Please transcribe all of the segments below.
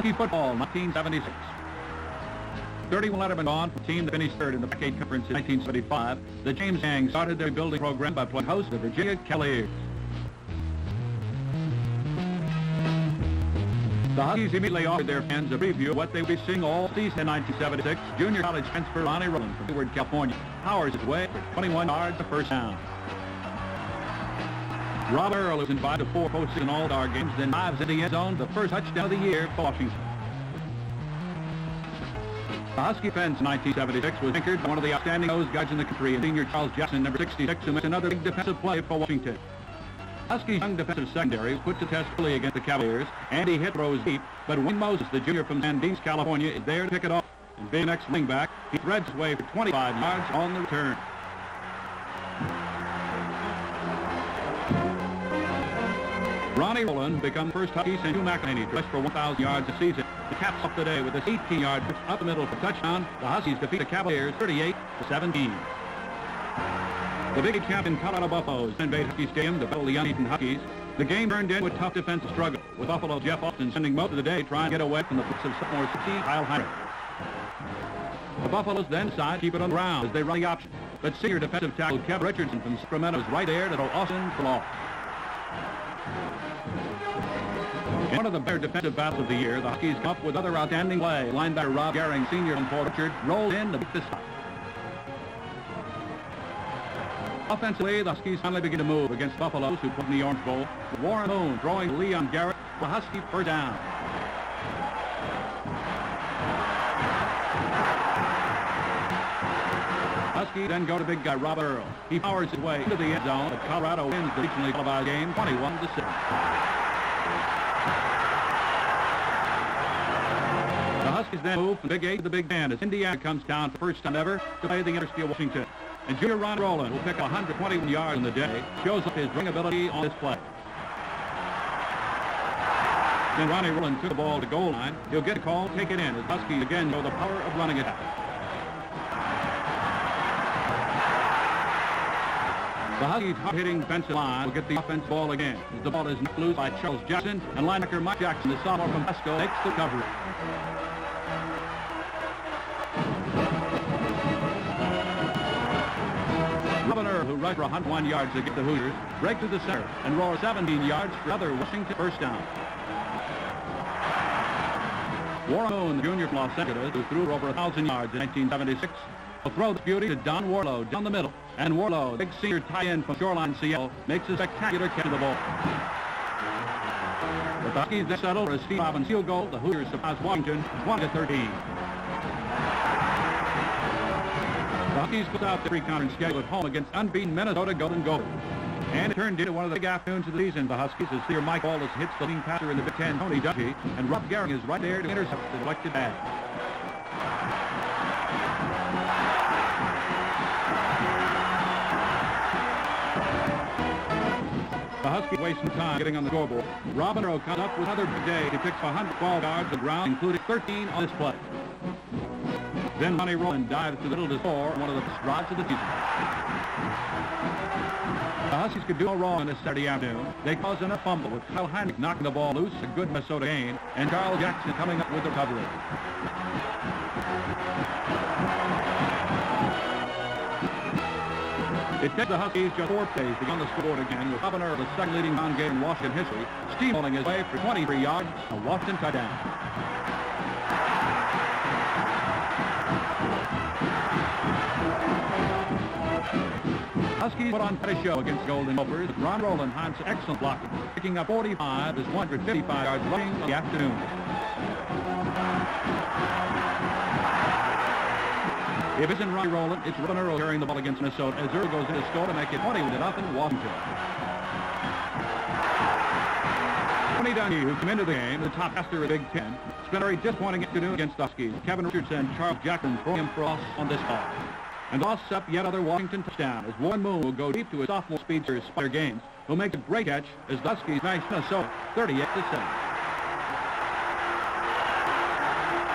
Husky football, 1976. 31 lettermen on for the team that finished third in the Pac-8 Conference in 1975. The James Gang started their building program by playing host to the Virginia Cavaliers. The Huskies immediately offered their fans a preview of what they would be seeing all season in 1976. Junior college transfer Ronnie Rowland from Hayward, California powers his way for 21 yards the first down. Rob Earl was invited to 4 postseason All-Star games, then dives into the end zone, the first touchdown of the year for Washington. The Husky offense in 1976 was anchored by one of the outstanding nose guards in the country, and senior Charles Jackson, number 66, who makes another big defensive play for Washington. Huskies' young defensive secondary was put to test early against the Cavaliers. Andy Hitt throws deep, but Wayne Moses, the junior from Sandines, California, is there to pick it off. And being next wingback, he threads his way for 25 yards on the return. Ronnie Rowland becomes first Husky since Hugh McElhaney to rush for 1,000 yards a season. He caps up the day with this 18-yard pitch up the middle for touchdown. The Huskies defeat the Cavaliers 38-17. The Big Eight champion Colorado Buffaloes invade Husky Stadium to battle the unbeaten Huskies. The game turned into a tough defensive struggle, with Buffalo Jeff Austin spending most of the day trying to get away from the blitz of sophomore safety Kyle Heinrich. The Buffaloes then decide to keep it on the ground as they run the option, but senior defensive tackle Kevin Richardson from Sacramento is right there to throw Austin for loss. In one of the better defensive battles of the year, the Huskies come up with other outstanding play. Linebacker Rob Gehring, senior from Fort Richard, rolled in to beat the stop. Offensively, the Huskies finally begin to move against Buffaloes, who put in the Orange Bowl. Warren Moon throwing Leon Garrett for Husky first down. Huskies then go to big guy Robert Earl. He powers his way into the end zone, but Colorado wins the regionally televised game 21-7. The Huskies then move from Big 8 to the Big 10 as Indiana comes down for the first time ever to play the University of Washington. And junior Ron Rowland will pick 121 yards in the day, shows up his ring ability on this play. Then Ronnie Rowland took the ball to goal line. He'll get a call, take it in, as Huskies again show the power of running attack. The Huskies' hard-hitting defensive line will get the offense ball again. As the ball is knocked loose by Charles Jackson, and linebacker Mike Jackson, the sophomore from Pasco, makes the recovery. Governor, who rushed for 101 yards against the Hoosiers, break through the center and roar 17 yards for another Washington first down. Warren Moon, the junior from Los Angeles, who threw for over 1,000 yards in 1976, will throw this beauty to Don Warlow down the middle. And Warlow, big senior tie-in from Shoreline, Seattle, makes a spectacular catch of the ball. The Huskies then settle for a Steve Robbins field goal. The Hoosiers surpass Washington 20-13. The Huskies put out the pre-conference schedule at home against unbeaten Minnesota Golden Gophers. And it turned into one of the big afternoons of the season. The Huskies, as senior Mike Wallace hits the leading passer in the Big Ten, Tony Dungy, and Rob Gehring is right there to intercept the elected bag. The Huskies waste some time getting on the scoreboard. Robin Rowe comes up with another big day. He picks 112 yards of ground, including 13 on this play. Then Ronnie Rowland dives to the middle to score one of the best drives of the season. The Huskies could do no wrong on this Saturday afternoon. They caused another fumble with Kyle Heinrich knocking the ball loose, a good Minnesota gain, and Charles Jackson coming up with the recovery. It takes the Huskies just 4 plays to get on the scoreboard again, with Robin Earl, the second leading ground game in Washington history, steamrolling his way for 23 yards, a Washington touchdown. Huskies put on quite a show against Golden Gophers. Ron Rowland had some excellent blocking, picking up 45 as 155 yards rushing on the afternoon. If it isn't Ronnie Rowland, it's Robin Earl carrying the ball against Minnesota as Earl goes in to score to make it 20-0 Washington. Tony Dungy, who came into the game, the top passer of the Big Ten, spent a very disappointing afternoon against the Huskies. Kevin Richardson and Charles Jackson throw him for loss on this ball. And loss up yet another Washington touchdown as Warren Moon will go deep to his sophomore speedster Spider Gaines, who makes a great catch as the Huskies smash Minnesota 38-7.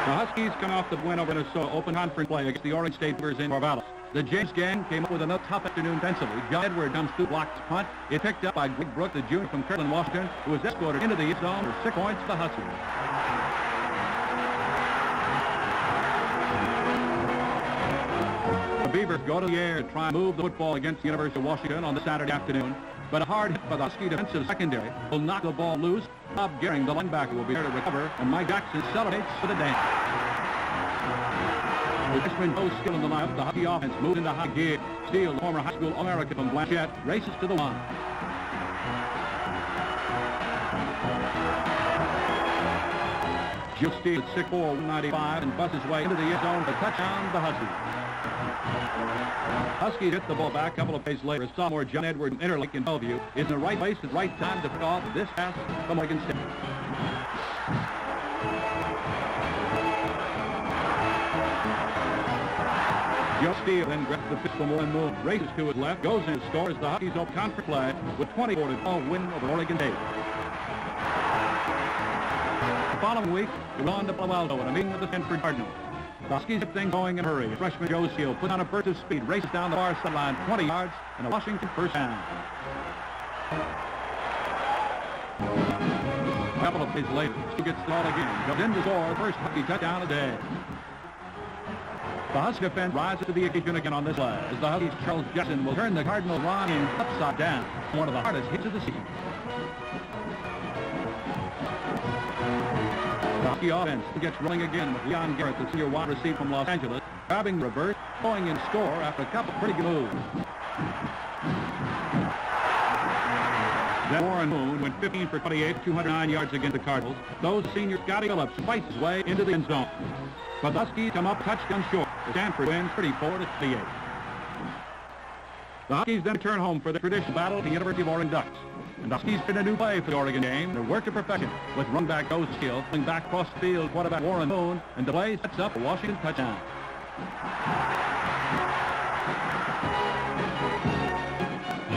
The Huskies come off the win over Minnesota open conference play against the Oregon State Bears in Corvallis. The James Gang came up with another tough afternoon defensively. John Edward comes through, blocks punt. It's picked up by Greg Brook, the junior from Kirtland, Washington, who was escorted into the end zone for 6 points for the Huskies. receivers go to the air to try and move the football against the University of Washington on the Saturday afternoon. But a hard hit by the Husky defensive secondary will knock the ball loose. Bob Gehring, the linebacker, will be there to recover, and Mike Jackson celebrates for the dance. With freshman Joe Steele in the lineup, the Husky offense moves into high gear. Steele, the former high school All-American from Blanchette, races to the line. Joe Steele at 6'4", 195, and busts his way into the end zone for touchdown the Huskies. Huskies hit the ball back a couple of plays later. Sophomore John Edwards from Interlake in Bellevue is in the right place at the right time to pick off this pass from Oregon State. Joe Steele then grabs the pistol more and more, races to his left, goes in to score as the Huskies open conference play with 24-12 win over Oregon State. The following week, we're on to Palo Alto in a meeting with the Stanford Cardinals. The Huskies get things going in a hurry. Freshman Joe Steele puts on a burst of speed, races down the far sideline 20 yards, and a Washington first down. A couple of plays later, he gets the ball again, goes in to score the first Husky touchdown of the day. The Husky defense rises to the occasion again on this play, as the Huskies' Charles Jackson will turn the Cardinal run upside down, one of the hardest hits of the season. The Husky offense gets rolling again with Leon Garrett, the senior wide receiver from Los Angeles, grabbing the reverse, going in score after a couple of pretty good moves. Then Warren Moon went 15 for 28, 209 yards against the Cardinals. Those senior Scotty Phillips fights his way into the end zone. But the Huskies come up touchdown short. Stanford wins 34-38. The Huskies then return home for the traditional battle at the University of Oregon Ducks. And the Huskies fit a new play for the Oregon game. Their work to perfection with run back Joe Steele, pulling back across the field, quarterback Warren Moon, and the play sets up a Washington touchdown.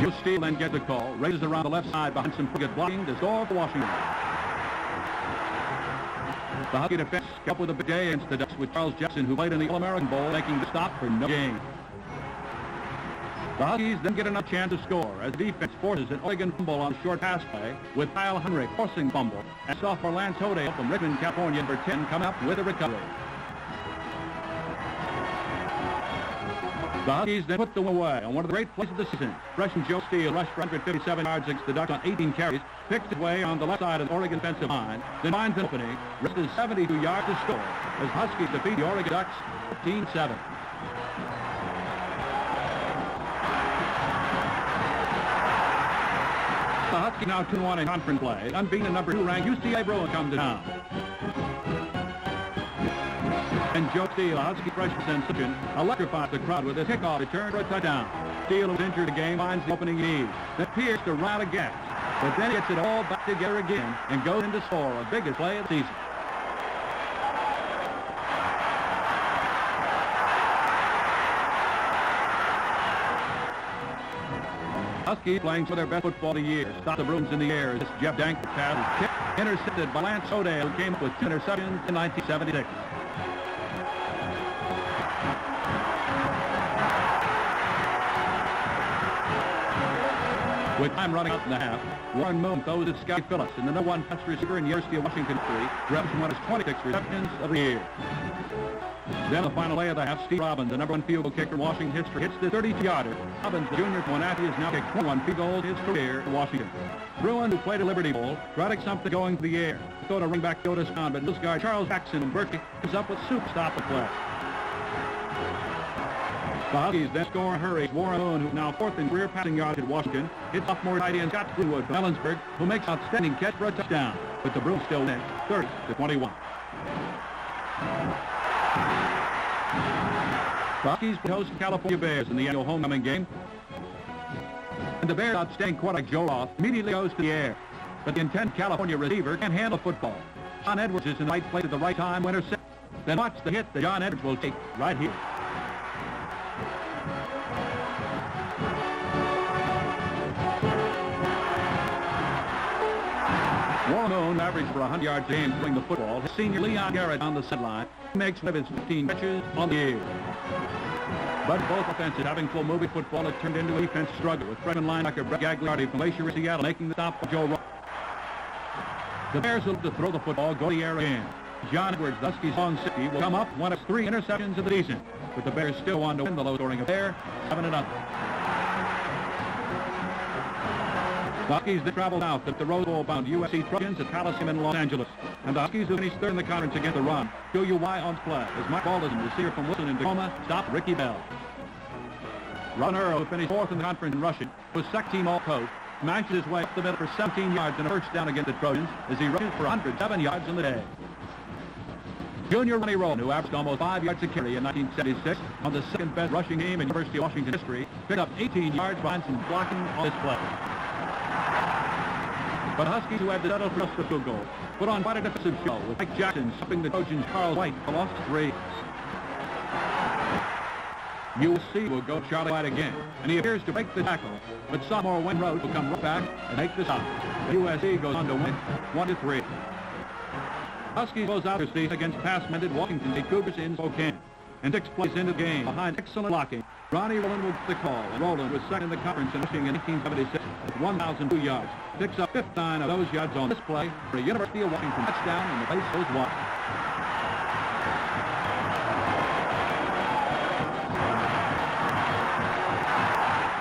Joe Steele then gets a call, raises around the left side behind some pretty good blocking to score for Washington. The Husky defense kept up with a big day against the Ducks with Charles Jackson, who played in the All-American Bowl, making the stop for no gain. The Huskies then get another chance to score as the defense forces an Oregon fumble on a short pass play, with Kyle Henry forcing fumble, and sophomore Lance Hodale from Richmond, California, number 10, coming up with a recovery. The Huskies then put them away on one of the great plays of the season. Freshman Joe Steele rushed for 157 yards against the Ducks on 18 carries, picked his way on the left side of the Oregon defensive line, then finds an opening, rushes 72 yards to score as Huskies defeat the Oregon Ducks 15-7. The Huskies now 2-1 in conference play. Unbeaten number 2 ranked UCLA Bruins come to town. And Joe Steele, a Husky freshman sensation, electrifies the crowd with his kickoff return for a touchdown. Steele, who's injured the game, finds the opening he needs. Then Pierce to round a gap. But then he gets it all back together again and goes in to score a biggest play of the season. Huskies playing for their best football of the year. Stop the Bruins in the air as Jeff Dank pass is kicked, intercepted by Lance Hodale, who came up with 2 interceptions in 1976. With time running out in the half, Warren Moon throws at Scotty Phillips, and the number 1 pass receiver in the University of Washington history, reps one of his 26 receptions of the year. Then the final play of the half, Steve Robbins, the number 1 field goal kicker in Washington history, hits the 32-yarder. Robbins, the junior from Wenatchee, has now kicked 21 field goals in his career in Washington. Bruin, who played a Liberty Bowl, tried to get something going to the air. Throw to running back Joe Descon, but this guy, Charles Jackson from Berkeley, comes up with super stop the play. The Huskies then score in a hurry. Warren Moon, who's now 4th in career passing yards at Washington, hits sophomore tight end Scott Greenwood from Ellensburg, who makes an outstanding catch for a touchdown. But the Bruins still win 30-21. The Huskies host the California Bears in the annual homecoming game. And the Bears' outstanding quarterback Joe Roth immediately goes to the air. But the intent California receiver can't handle football. John Edwards is in the right place at the right time when intercepted. Then watch the hit that John Edwards will take right here. Warren Moon averaged for 100 yards a game throwing the football. His senior Leon Garrett on the sideline makes one of his 15 catches on the year. But both offenses having full moving football, it turned into a defense struggle with freshman linebacker Brett Gagliardi from Glacier, Seattle, making the stop for Joe Roth. The Bears will to throw the football, go to the air again. John Edwards, the Huskies' long safety, will come up one of 3 interceptions of the season. but the Bears still won to win the low-scoring affair, 7-0. The Huskies then traveled out at the Rose Bowl-bound USC Trojans at Coliseum in Los Angeles. And the Huskies, who finished third in the conference against the run, show you why on play as Mike Balderson, receiver from Wilson in Tacoma, stopped Ricky Bell. Ron Earl, who finished fourth in the conference in rushing, was second-team All-Coast, smashed his way up the middle for 17 yards and a first down against the Trojans as he rushed for 107 yards in the day. Junior Ronnie Rowland, who averaged almost 5 yards a carry in 1976 on the second-best rushing team in University of Washington history, picked up 18 yards behind some blocking on this play. But Huskies, who had to settle for just a field goal, put on quite a defensive show with Mike Jackson stopping the Trojans' Carl White for lost 3. USC will go Charlie White again, and he appears to break the tackle, but sophomore Wayne Rhodes will come right back and make the stop. USC goes on to win 1-3. Huskies close out their season against past-mended Washington State Cougars in Spokane. And 6 plays into the game behind excellent blocking, Ronnie Rowland will get the call. And Rowland was second in the conference in rushing in 1976 with 1,002 yards. Picks up 59 of those yards on this play for a University of Washington touchdown, and the base goes wide.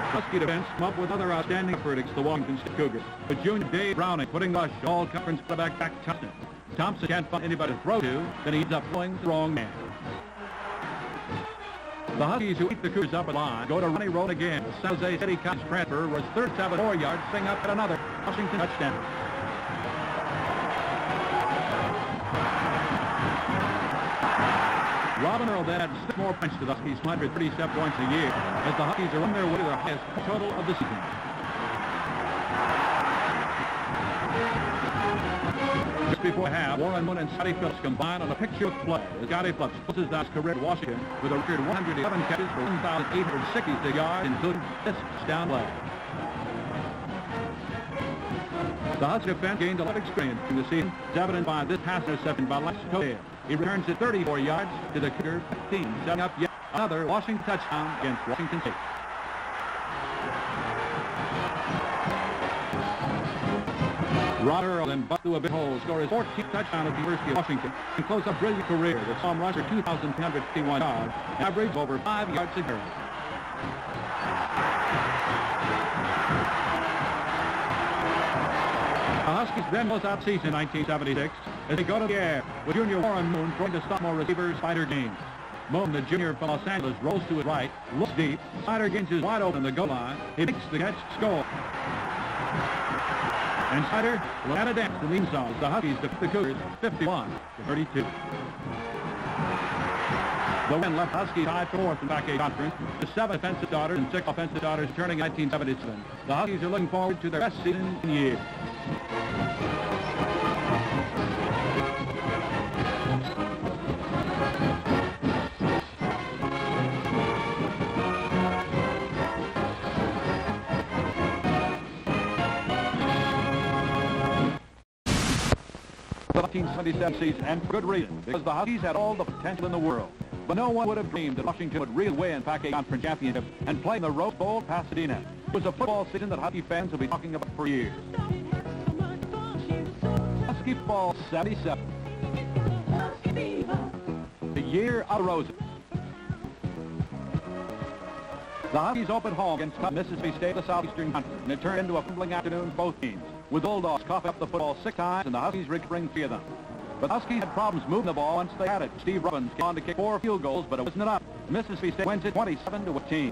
Husky defense come up with other outstanding effort against the Washington State Cougars, with junior Dave Browning putting rush all-conference quarterback Jack Thompson. Thompson can't find anybody to throw to, then he ends up throwing the wrong man. The Huskies, who eat the Cougars up a line, go to Ronnie Rowland again. The San Jose City College transfer was 34 yards, setting up at another Washington touchdown. Robin Earl then had 6 more points to the Huskies, 137 points a year, as the Huskies are on their way to their highest total of the season. Just before half, Warren Moon and Scotty Phillips combine on a picture play as Scotty Phillips closes down his career at Washington with a record 111 catches for 1,866 yards, including this touchdown play. The Husky defense gained a lot of experience in the season, as evidenced by this pass interception by Lex Codale. He returns it 34 yards to the Cougar 15, setting up yet another Washington touchdown against Washington State. Rod Earl then busts through a big hole, score his 14th touchdown at the University of Washington, and close a brilliant career that saw him rush for 2,351 yards, average over 5 yards a carry. The Huskies then close out season 1976 as they go to the air with junior Warren Moon throwing to sophomore receiver Spider Gaines. Moon, the junior from Los Angeles, rolls to his right, looks deep. Spider Gaines is wide open in the goal line. He makes the catch, score. And Spider will add a dance to theme songs. The Huskies defeat the Cougars 51-32. The win left Huskies tied for 4th in the Back 8 Conference, with 7 offensive starters and 6 offensive starters turning 1977. The Huskies are looking forward to their best season in years. The 1977 season, and for good reason, because the Huskies had all the potential in the world. But no one would have dreamed that Washington would really win Pac-8 Conference Championship and play in the Rose Bowl at Pasadena. It was a football season that Husky fans will be talking about for years. Husky football 77. The year of the Roses. The Huskies opened home against Mississippi State, the Southeastern Conference, and it turned into a fumbling afternoon for both teams, with Bulldogs coughing up the football 6 times and the Huskies recovering 3 of them. But the Huskies had problems moving the ball once they had it. Steve Robbins came on to kick 4 field goals, but it wasn't enough. Mississippi State wins it 27-18.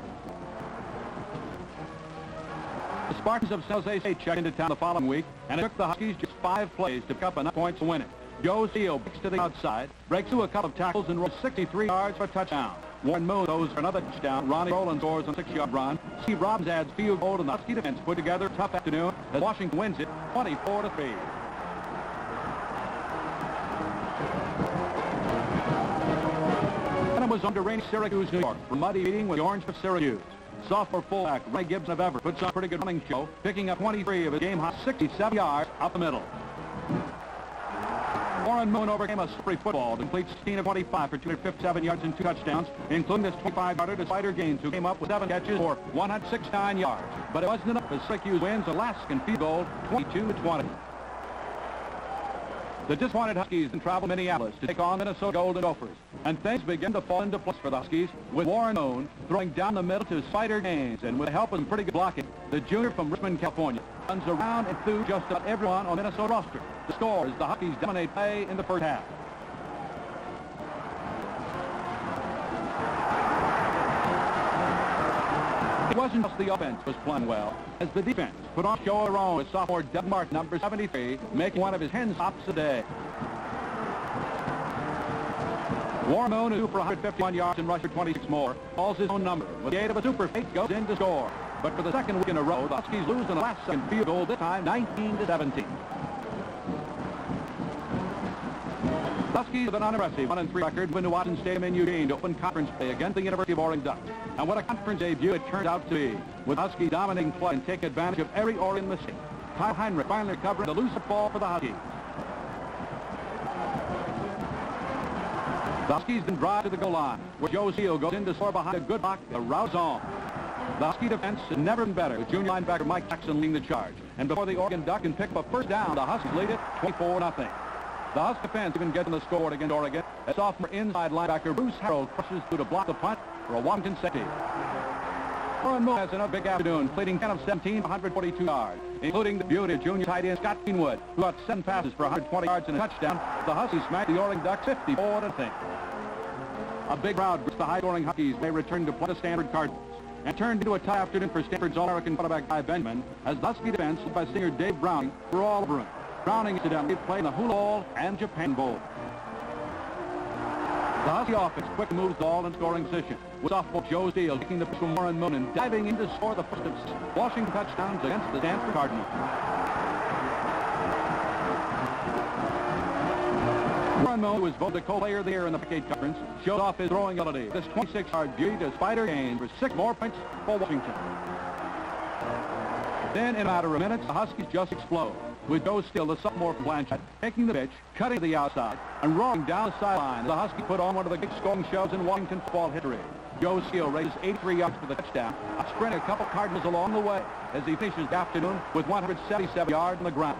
The Spartans of San Jose State checked into town the following week, and it took the Huskies just 5 plays to pick up enough points to win it. Joe Seal breaks to the outside, breaks through a couple of tackles, and rolls 63 yards for a touchdown. Warren Moon goes for another touchdown. Ronnie Rowland scores on a 6-yard run. Steve Robbins adds field goal, and the Husky defense put together a tough afternoon as Washington wins it 24-3. And it was under rainy Syracuse, New York, for muddy meeting with the Orange of Syracuse. Sophomore fullback Ray Gibson of Everett puts on a pretty good running show, picking up 23 of his game-high 67 yards up the middle. Warren Moon overcame a slippery football to complete 16 of 25 for 257 yards and 2 touchdowns, including this 25-yarder to Spider Gaines, who came up with 7 catches for 169 yards. But it wasn't enough as Syracuse wins Alaskan field goal 22-20. The disappointed Huskies then travel to Minneapolis to take on Minnesota Golden Gophers. And things begin to fall into place for the Huskies, with Warren Moon throwing down the middle to Spider Gaines. And with help of some pretty good blocking, the junior from Richmond, California, runs around and through just about everyone on Minnesota roster. The score is the Huskies dominate play in the first half. It wasn't just the offense was playing well, as the defense put on show their own with sophomore Doug Martin, number 73, making one of his 10 stops a day. Warren Moon, who for 151 yards and rushed for 26 more, calls his own number. With the aid of a super fake, goes in to score. But for the second week in a row, the Huskies lose in a last-second field goal, this time 19-17. Huskies with an unimpressive 1-3 record win to Watson Stadium in Eugene to open conference play against the University of Oregon Ducks. And what a conference debut it turned out to be, with Huskies dominating play and taking advantage of every Oregon mistake. Kyle Heinrich finally recovering the loose ball for the Huskies. The Huskies then drive to the goal line, where Joe Steele goes in to score behind a good block, a rouse on. The Husky defense has never been better, with junior linebacker Mike Jackson leading the charge. And before the Oregon Duck can pick up a first down, the Huskies lead it 24-0. The Husky defense even gets on the score against Oregon as sophomore inside linebacker Bruce Harrell crosses through to block the punt for a Washington safety. Warren Moon has another big afternoon, completing 10 of 17 for 142 yards, including the beauty of junior tight end Scott Greenwood, who got 7 passes for 120 yards and a touchdown. The Huskies smacked the Oregon Ducks 54-0. A big crowd greets the high-scoring Huskies. They return to play the Stanford Cardinals, and turned into a tie afternoon for Stanford's All-American quarterback Guy Benjamin, as the Husky defense, led by senior Dave Browning, were all over him. Browning incidentally played in the Hula Bowl and Japan Bowl. The Husky offense quickly moves the ball in scoring position, with sophomore Joe Steele taking the pitch from Warren Moon and diving in to score the first of 6 Washington touchdowns against the Stanford Cardinals. Warren Moon, who was voted the co-player of the year in the Pac-8 Conference, showed off his throwing ability. This 26-yard beauty to Spider Gaines for 6 more points for Washington. Then, in a matter of minutes, the Huskies just explode, with Joe Steele, the sophomore from Blanchard, taking the pitch, cutting to the outside, and roaring down the sideline. The Huskies put on one of the big scoring shows in Washington football history. Joe Steele raises 83 yards for the touchdown, sprinting a couple Cardinals along the way as he finishes the afternoon with 177 yards on the ground.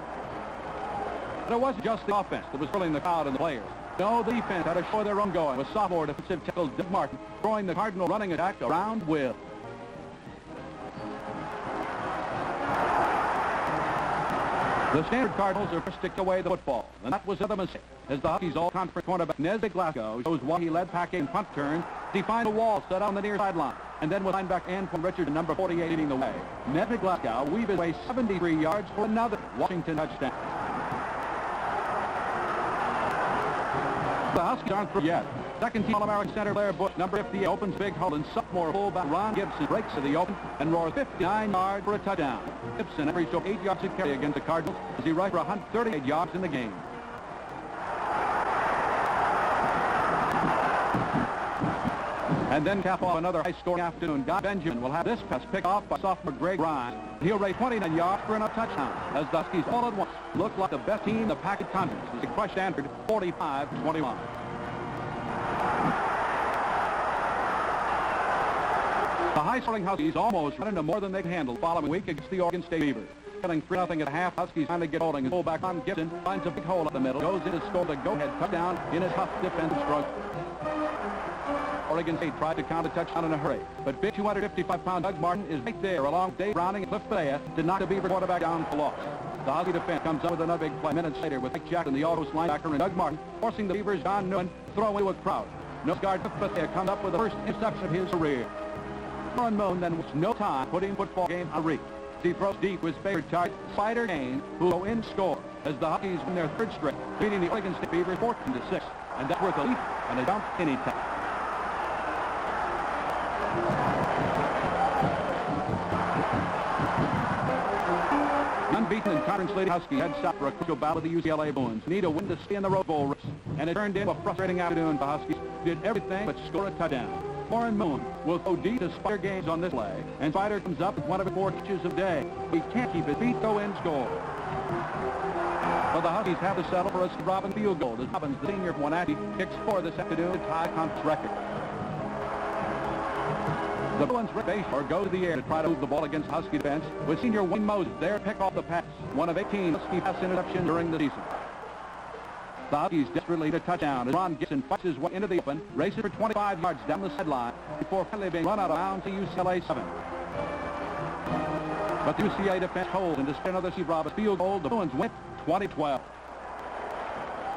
But it wasn't just the offense that was filling the crowd and the players. No, the defense had to show their own going, with sophomore defensive tackle Doug Martin throwing the Cardinal running attack around will. The Stanford Cardinals are first to stick away the football, and that was another mistake, as the Huskies all-conference cornerback Nesbitt Glasgow shows why he led Pac-8 in punt turn. He finds a wall set on the near sideline, and then with linebacker Antoine Richardson, number 48, leading the way. Nesbitt Glasgow weaves his way 73 yards for another Washington touchdown. The Huskies aren't through yet. Second-team All-American center Blair Bush, number 58, opens big hole, and sophomore fullback Ron Gibson breaks to the open and roars 59 yards for a touchdown. Gibson averaged over 8 yards a carry against the Cardinals as he rushed for 138 yards in the game. And then cap off another high-scoring afternoon. Guy Benjamin will have this pass picked off by sophomore Greg Ryan. He'll raise 29 yards for another touchdown, as the Huskies all at once look like the best team in the Pac-8 Conference as they crush Stanford 45-21. The high-scoring Huskies almost ran into more than they could handle the following week against the Oregon State Beavers. Getting 3-0 at half, Huskies finally get holding. Fullback Ron Gibson finds a big hole up the middle, goes in to score the go-ahead touchdown in a tough defensive struggle. Oregon State tried to count a touchdown in a hurry, but big 255-pound Doug Martin is right there along with Dave Browning and Cliff Bethea to knock the Beaver quarterback down for loss. The Husky defense comes up with another big play minutes later with Mike Jackson, the all-post linebacker, and Doug Martin forcing the Beavers' John Newman to throw away to a crowd. Nose guard Cliff Bethea comes up with the first interception of his career. Warren Moon then wastes no time putting the football game on reach. He throws deep with his favorite target, Spider Gaines, who go in score as the Huskies win their 3rd straight, beating the Oregon State Beavers 14-6. And that's worth a leap and a jump anytime. Unbeaten in conference leading Huskies head south for a crucial battle with the UCLA Bruins. Need a win to stay in the Rose Bowl race, and it turned into a frustrating afternoon for Huskies. Did everything but score a touchdown. Warren Moon will throw deep to Spider Gaines on this play, and Spider comes up with one of his 4 catches of the day. He can't keep his feet, go in, score. But the Huskies have to settle for a Robbins field goal as Robbins, the senior from Wenatchee, kicks 4 this afternoon to tie conference record. The Bruins Rick Bayshore goes to the air to try to move the ball against Husky defense, with senior Wayne Moses there to pick off the pass, one of 18 Husky pass interceptions during the season. The Huskies desperately need a touchdown as Ron Gibson fights his way into the open, races for 25 yards down the sideline before finally being run out of bounds to UCLA 7. But the UCLA defense holds, and despite another Steve Roberts field goal, the Bruins win 20-12.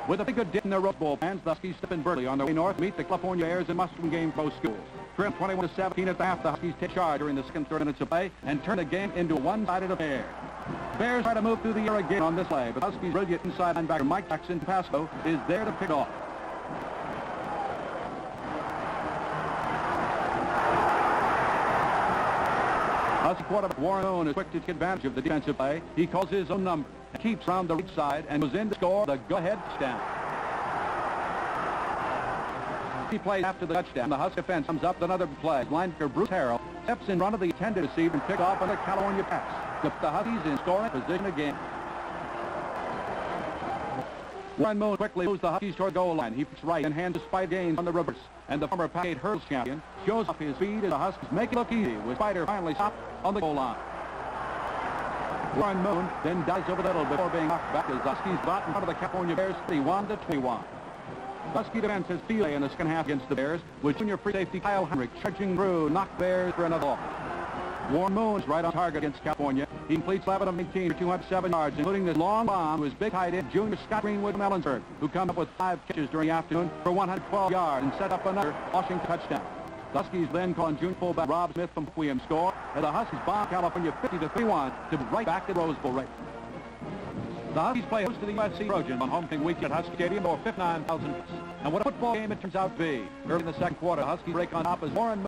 With a big good dip in their Rose Bowl plans, the Huskies step in Berkeley on their way north to meet the California Bears in must-win game for both schools. Trim 21-17 at the half, the Huskies take charge during the second 30 minutes of play and turn the game into a one-sided affair. Bears try to move through the air again on this play, but Huskies' brilliant inside linebacker Mike Jackson Pasco is there to pick off. Husky quarterback Warren Moon is quick to take advantage of the defensive play. He calls his own number, keeps around the right side, and goes in to score the go-ahead touchdown. He plays after the touchdown. The Husky defense comes up with another play. Linebacker Bruce Harrell steps in front of the intended receiver and picks off on the California pass to put the Huskies in scoring position again. Warren Moon quickly moves the Huskies toward the goal line. He picks right and hands the spike gains on the reverse. And the former Pac-8 hurdles champion shows off his speed as the Huskies make it look easy with Spider finally stopped on the goal line. Warren Moon then dives over the middle before being knocked back as the Huskies got in front of the California Bears 31-21. The Husky defense has field in the second half against the Bears, with junior free safety Kyle Henrik charging through, knocked Bears for another ball. Warren Moon's right on target against California. He completes 11 of 18 for 207 yards, including this long bomb to his big tight end, junior Scott Greenwood from Ellensburg, who comes up with 5 catches during the afternoon for 112 yards and set up another Washington touchdown. The Huskies then call on junior fullback Rob Smith from Williams score, and the Huskies bomb California 50-31 to right back to the Rose Bowl race. The Huskies play host to the USC Trojans on homecoming weekend at Husky Stadium for 59,000. And what a football game it turns out to be. Early in the second quarter, the Huskies break on top as Warren